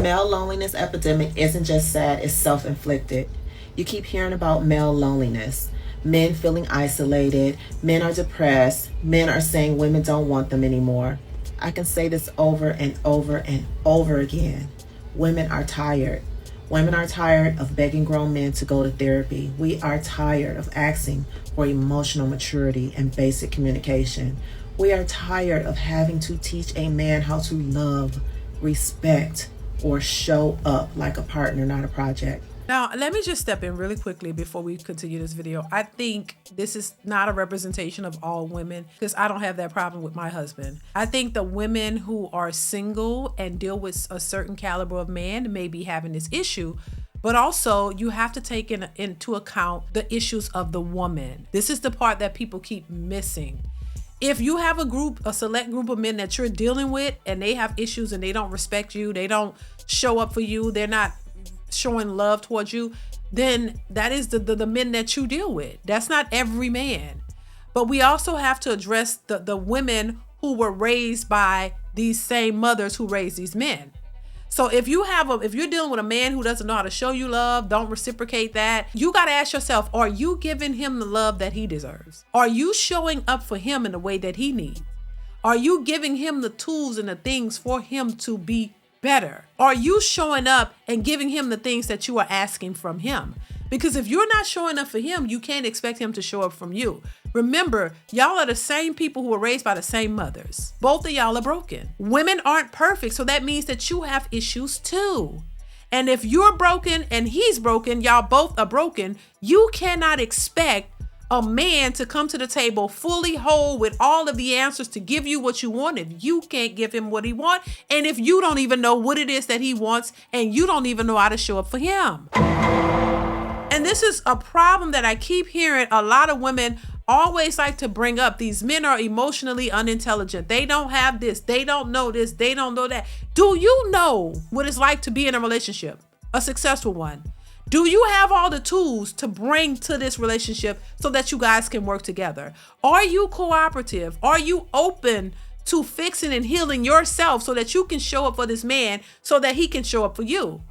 The male loneliness epidemic isn't just sad, it's self-inflicted. You keep hearing about male loneliness. Men feeling isolated, men are depressed, men are saying women don't want them anymore. I can say this over and over and over again. Women are tired. Women are tired of begging grown men to go to therapy. We are tired of asking for emotional maturity and basic communication. We are tired of having to teach a man how to love, respect, or show up like a partner, not a project. Now, let me just step in really quickly before we continue this video. I think this is not a representation of all women because I don't have that problem with my husband. I think the women who are single and deal with a certain caliber of man may be having this issue, but also you have to take into account the issues of the woman. This is the part that people keep missing. If you have a select group of men that you're dealing with and they have issues and they don't respect you, they don't show up for you, they're not showing love towards you, then that is the men that you deal with. That's not every man. But we also have to address the women who were raised by these same mothers who raised these men. So if you're dealing with a man who doesn't know how to show you love, don't reciprocate that, you got to ask yourself, are you giving him the love that he deserves? Are you showing up for him in the way that he needs? Are you giving him the tools and the things for him to be better? Are you showing up and giving him the things that you are asking from him? Because if you're not showing up for him, you can't expect him to show up from you. Remember, y'all are the same people who were raised by the same mothers. Both of y'all are broken. Women aren't perfect, so that means that you have issues too. And if you're broken and he's broken, y'all both are broken, you cannot expect a man to come to the table fully whole with all of the answers to give you what you want if you can't give him what he wants, and if you don't even know what it is that he wants and you don't even know how to show up for him. And this is a problem that I keep hearing a lot of women always like to bring up. These men are emotionally unintelligent. They don't have this. They don't know this. They don't know that. Do you know what it's like to be in a relationship, a successful one? Do you have all the tools to bring to this relationship so that you guys can work together? Are you cooperative? Are you open to fixing and healing yourself so that you can show up for this man so that he can show up for you?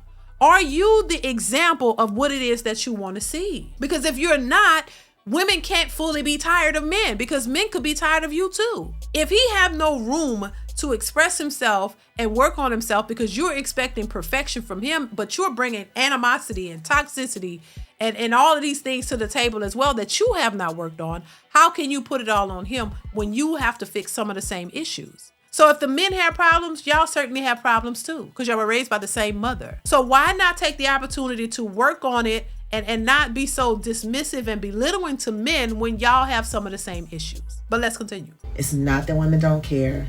Are you the example of what it is that you want to see? Because if you're not, women can't fully be tired of men because men could be tired of you too. If he have no room to express himself and work on himself because you're expecting perfection from him, but you're bringing animosity and toxicity and all of these things to the table as well that you have not worked on, how can you put it all on him when you have to fix some of the same issues? So if the men have problems, y'all certainly have problems too because y'all were raised by the same mother. So why not take the opportunity to work on it and not be so dismissive and belittling to men when y'all have some of the same issues? But let's continue. It's not that women don't care.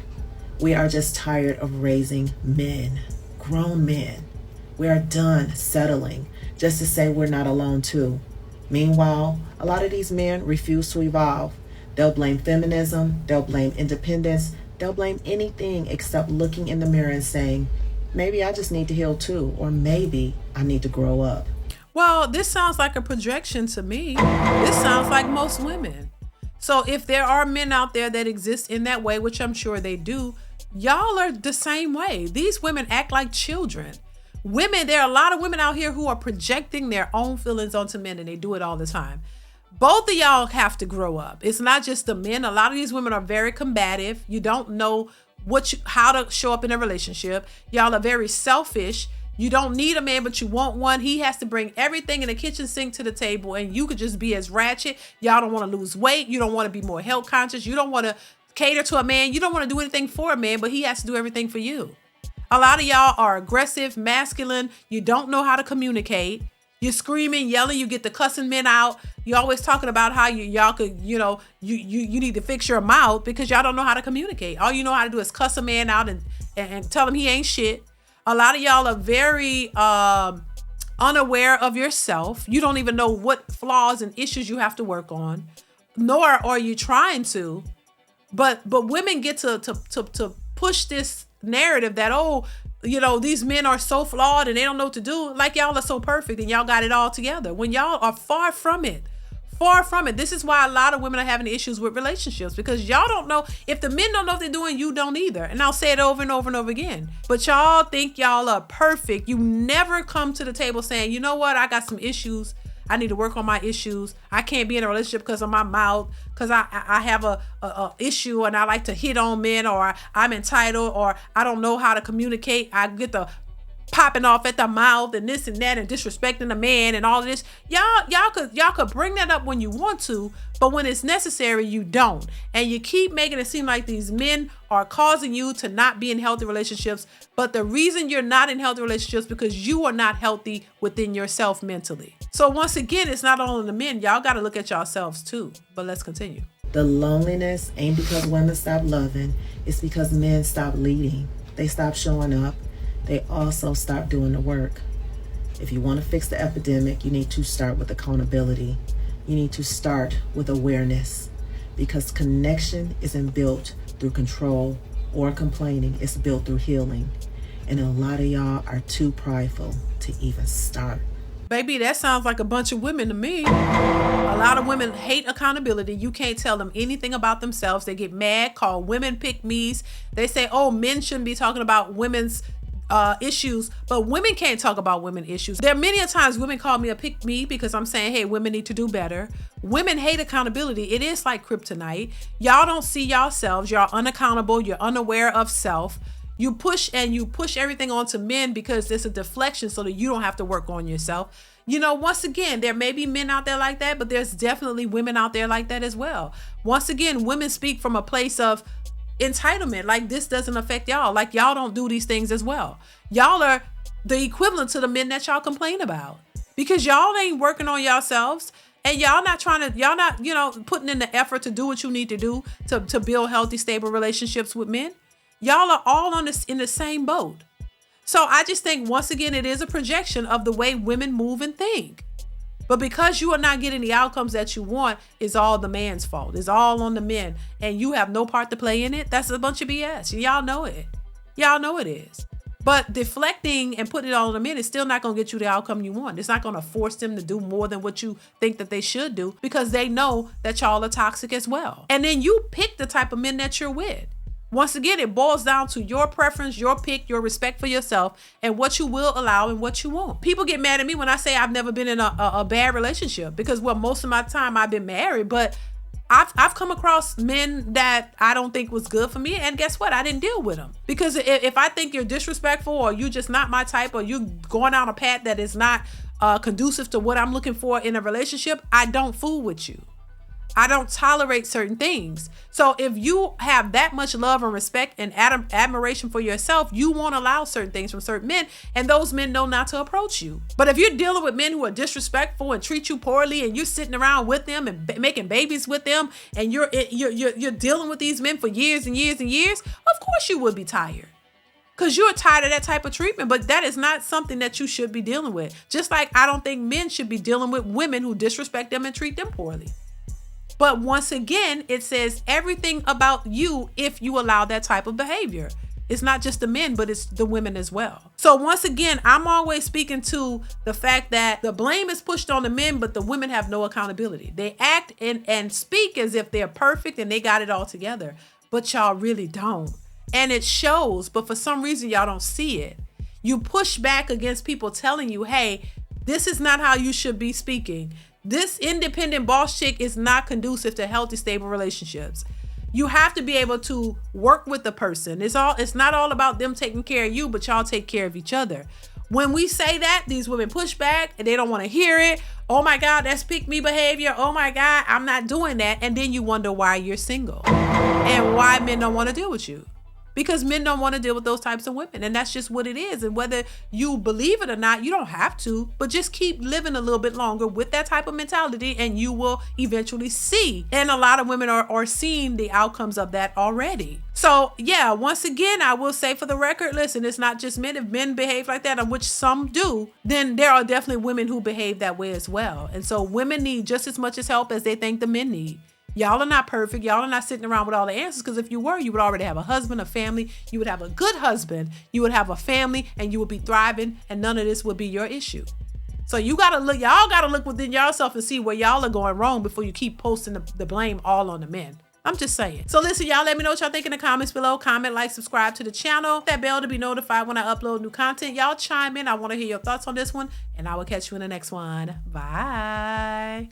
We are just tired of raising men, grown men. We are done settling just to say we're not alone too. Meanwhile, a lot of these men refuse to evolve. They'll blame feminism, they'll blame independence, they'll blame anything except looking in the mirror and saying, maybe I just need to heal too, or maybe I need to grow up. Well, this sounds like a projection to me. This sounds like most women. So if there are men out there that exist in that way, which I'm sure they do, y'all are the same way. These women act like children. There are a lot of women out here who are projecting their own feelings onto men, and they do it all the time. Both of y'all have to grow up. It's not just the men. A lot of these women are very combative. You don't know how to show up in a relationship. Y'all are very selfish. You don't need a man, but you want one. He has to bring everything in the kitchen sink to the table, and you could just be as ratchet. Y'all don't want to lose weight. You don't want to be more health conscious. You don't want to cater to a man. You don't want to do anything for a man, but he has to do everything for you. A lot of y'all are aggressive, masculine. You don't know how to communicate. You're screaming, yelling. You get the cussing men out. You're always talking about how y'all could, you need to fix your mouth because y'all don't know how to communicate. All you know how to do is cuss a man out and tell him he ain't shit. A lot of y'all are very unaware of yourself. You don't even know what flaws and issues you have to work on, nor are you trying to. But women get to push this narrative that, these men are so flawed and they don't know what to do, like y'all are so perfect and y'all got it all together, when y'all are far from it. Far from it. This is why a lot of women are having issues with relationships, because y'all don't know. If the men don't know what they're doing, you don't either. And I'll say it over and over and over again. But y'all think y'all are perfect. You never come to the table saying, you know what, I got some issues. I need to work on my issues. I can't be in a relationship because of my mouth, because I have a issue and I like to hit on men, or I'm entitled, or I don't know how to communicate. I get the popping off at the mouth and this and that and disrespecting the man and all of this. Y'all could bring that up when you want to, but when it's necessary, you don't. And you keep making it seem like these men are causing you to not be in healthy relationships. But the reason you're not in healthy relationships because you are not healthy within yourself mentally. So once again, it's not only the men. Y'all got to look at yourselves too. But let's continue. The loneliness ain't because women stop loving. It's because men stop leading. They stop showing up. They also stop doing the work. If you want to fix the epidemic, you need to start with accountability. You need to start with awareness, because connection isn't built through control or complaining. It's built through healing. And a lot of y'all are too prideful to even start. Baby, that sounds like a bunch of women to me. A lot of women hate accountability. You can't tell them anything about themselves. They get mad, call women pick-me's. They say, oh, men shouldn't be talking about women's issues, but women can't talk about women issues. There are many a times women call me a pick me because I'm saying, hey, women need to do better. Women hate accountability. It is like kryptonite. Y'all don't see yourselves. You're unaccountable. You're unaware of self. You push everything onto men because it's a deflection so that you don't have to work on yourself. You know, once again, there may be men out there like that, but there's definitely women out there like that as well. Once again, women speak from a place of entitlement, like this doesn't affect y'all, like y'all don't do these things as well. Y'all are the equivalent to the men that y'all complain about, because y'all ain't working on yourselves, and y'all not, putting in the effort to do what you need to do to build healthy, stable relationships with men. Y'all are all in the same boat. So I just think, once again, it is a projection of the way women move and think. But because you are not getting the outcomes that you want, it's all the man's fault. It's all on the men. And you have no part to play in it. That's a bunch of BS. And y'all know it. Y'all know it is. But deflecting and putting it all on the men is still not going to get you the outcome you want. It's not going to force them to do more than what you think that they should do, because they know that y'all are toxic as well. And then you pick the type of men that you're with. Once again, it boils down to your preference, your pick, your respect for yourself, and what you will allow and what you won't. People get mad at me when I say I've never been in a bad relationship, because, well, most of my time I've been married, but I've come across men that I don't think was good for me. And guess what? I didn't deal with them. Because if I think you're disrespectful, or you just not my type, or you going down a path that is not conducive to what I'm looking for in a relationship, I don't fool with you. I don't tolerate certain things. So if you have that much love and respect and admiration for yourself, you won't allow certain things from certain men, and those men know not to approach you. But if you're dealing with men who are disrespectful and treat you poorly, and you're sitting around with them and making babies with them, and you're dealing with these men for years and years and years, of course you would be tired. Because you're tired of that type of treatment. But that is not something that you should be dealing with. Just like I don't think men should be dealing with women who disrespect them and treat them poorly. But once again, it says everything about you if you allow that type of behavior. It's not just the men, but it's the women as well. So once again, I'm always speaking to the fact that the blame is pushed on the men, but the women have no accountability. They act and speak as if they're perfect and they got it all together, but y'all really don't. And it shows, but for some reason, y'all don't see it. You push back against people telling you, hey, this is not how you should be speaking. This independent boss chick is not conducive to healthy, stable relationships. You have to be able to work with the person. It's not all about them taking care of you, but y'all take care of each other. When we say that, these women push back and they don't want to hear it. Oh my God, that's pick me behavior. Oh my God, I'm not doing that. And then you wonder why you're single and why men don't want to deal with you. Because men don't want to deal with those types of women. And that's just what it is. And whether you believe it or not, you don't have to, but just keep living a little bit longer with that type of mentality and you will eventually see. And a lot of women are seeing the outcomes of that already. So yeah, once again, I will say for the record, listen, it's not just men. If men behave like that, of which some do, then there are definitely women who behave that way as well. And so women need just as much as help as they think the men need. Y'all are not perfect. Y'all are not sitting around with all the answers, because if you were, you would already have a husband, a family. You would have a good husband. You would have a family and you would be thriving, and none of this would be your issue. So you gotta look, y'all gotta look within yourself and see where y'all are going wrong before you keep posting the blame all on the men. I'm just saying. So listen, y'all, let me know what y'all think in the comments below. Comment, like, subscribe to the channel. That bell to be notified when I upload new content. Y'all chime in. I want to hear your thoughts on this one. And I will catch you in the next one. Bye.